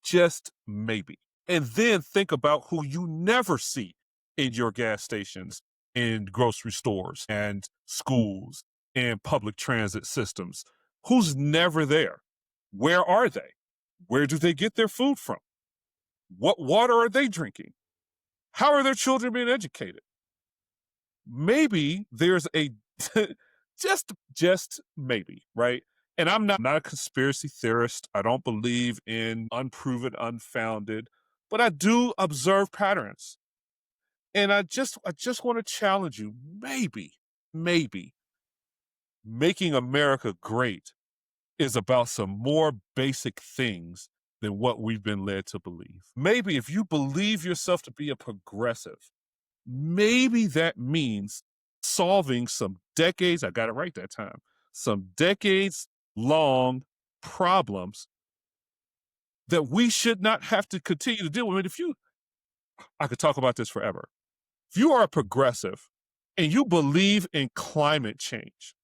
Just maybe. And then think about who you never see in your gas stations, in grocery stores, and schools, and public transit systems. Who's never there? Where are they? Where do they get their food from? What water are they drinking? How are their children being educated? Maybe there's a just maybe, right? And I'm not a conspiracy theorist. I don't believe in unproven, unfounded, but I do observe patterns. And I just want to challenge you. Maybe making America great is about some more basic things than what we've been led to believe. Maybe if you believe yourself to be a progressive, maybe that means solving some decades, I got it right that time, some decades long problems that we should not have to continue to deal with. I mean, I could talk about this forever. If you are a progressive and you believe in climate change,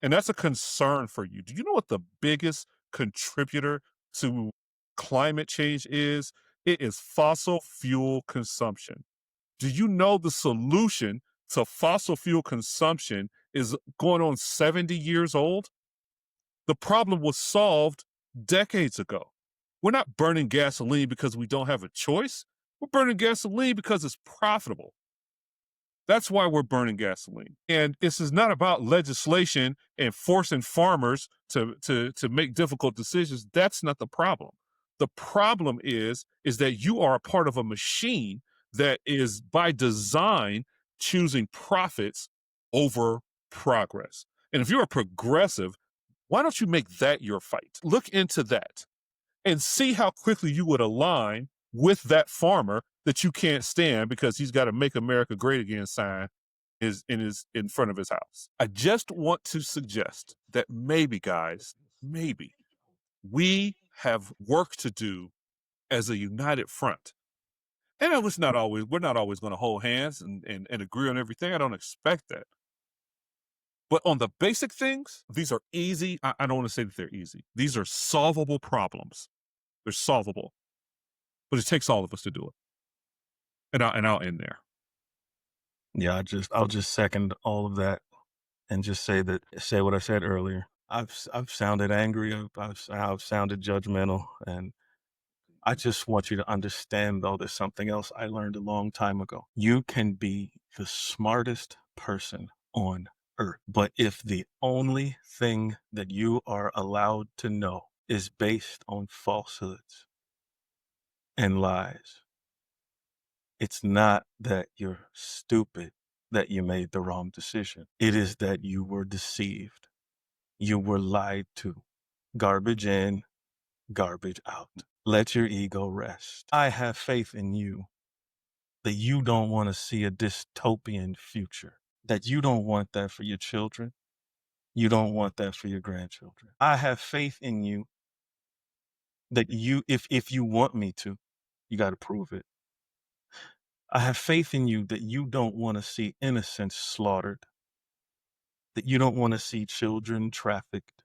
and that's a concern for you, do you know what the biggest contributor to climate change is? It is fossil fuel consumption. Do you know the solution to fossil fuel consumption is going on 70 years old? The problem was solved decades ago. We're not burning gasoline because we don't have a choice. We're burning gasoline because it's profitable. That's why we're burning gasoline. And this is not about legislation and forcing farmers to make difficult decisions. That's not the problem. The problem is that you are a part of a machine that is by design choosing profits over progress. And if you're a progressive, why don't you make that your fight? Look into that and see how quickly you would align with that farmer that you can't stand because he's got a "Make America Great Again" sign in front of his house. I just want to suggest that maybe, guys, maybe we have work to do as a united front. And we're not always going to hold hands and agree on everything. I don't expect that. But on the basic things, these are easy. I don't want to say that they're easy. These are solvable problems. They're solvable. But it takes all of us to do it. And I'll end there. Yeah, I'll just second all of that and just say what I said earlier. I've sounded angry. I've sounded judgmental, and I just want you to understand, though, there's something else I learned a long time ago. You can be the smartest person on earth, but if the only thing that you are allowed to know is based on falsehoods and lies, it's not that you're stupid, that you made the wrong decision. It is that you were deceived. You were lied to. Garbage in, garbage out. Let your ego rest. I have faith in you that you don't want to see a dystopian future, that you don't want that for your children. You don't want that for your grandchildren. I have faith in you that if you want me to, you got to prove it. I have faith in you that you don't want to see innocents slaughtered, that you don't want to see children trafficked,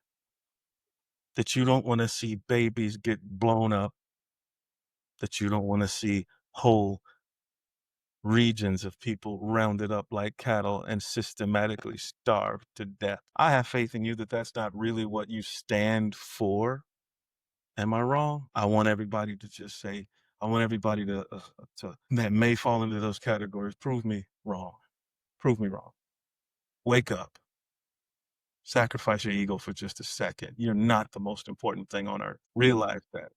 that you don't want to see babies get blown up, that you don't want to see whole regions of people rounded up like cattle and systematically starved to death. I have faith in you that that's not really what you stand for. Am I wrong? I want everybody to just say, I want everybody to that may fall into those categories. Prove me wrong. Prove me wrong. Wake up. Sacrifice your ego for just a second. You're not the most important thing on earth. Realize that.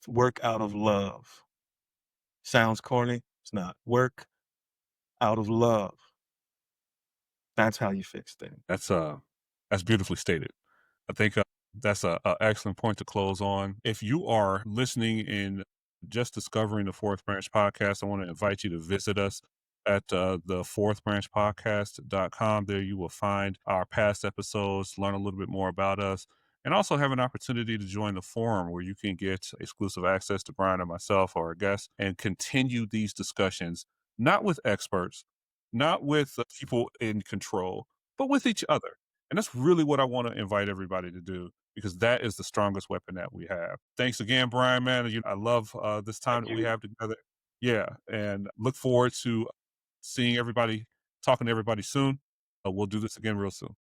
Work out of love. Sounds corny? It's not. Work out of love. That's how you fix things. That's beautifully stated. I think that's a excellent point to close on. If you are listening and just discovering the Fourth Branch podcast, I want to invite you to visit us at the fourthbranchpodcast.com. There you will find our past episodes, learn a little bit more about us, and also have an opportunity to join the forum where you can get exclusive access to Brian and myself or our guests and continue these discussions, not with experts, not with people in control, but with each other. And that's really what I want to invite everybody to do because that is the strongest weapon that we have. Thanks again, Brian, man. I love this time Thank that we you. have together. Yeah. And look forward to seeing everybody, talking to everybody soon. We'll do this again real soon.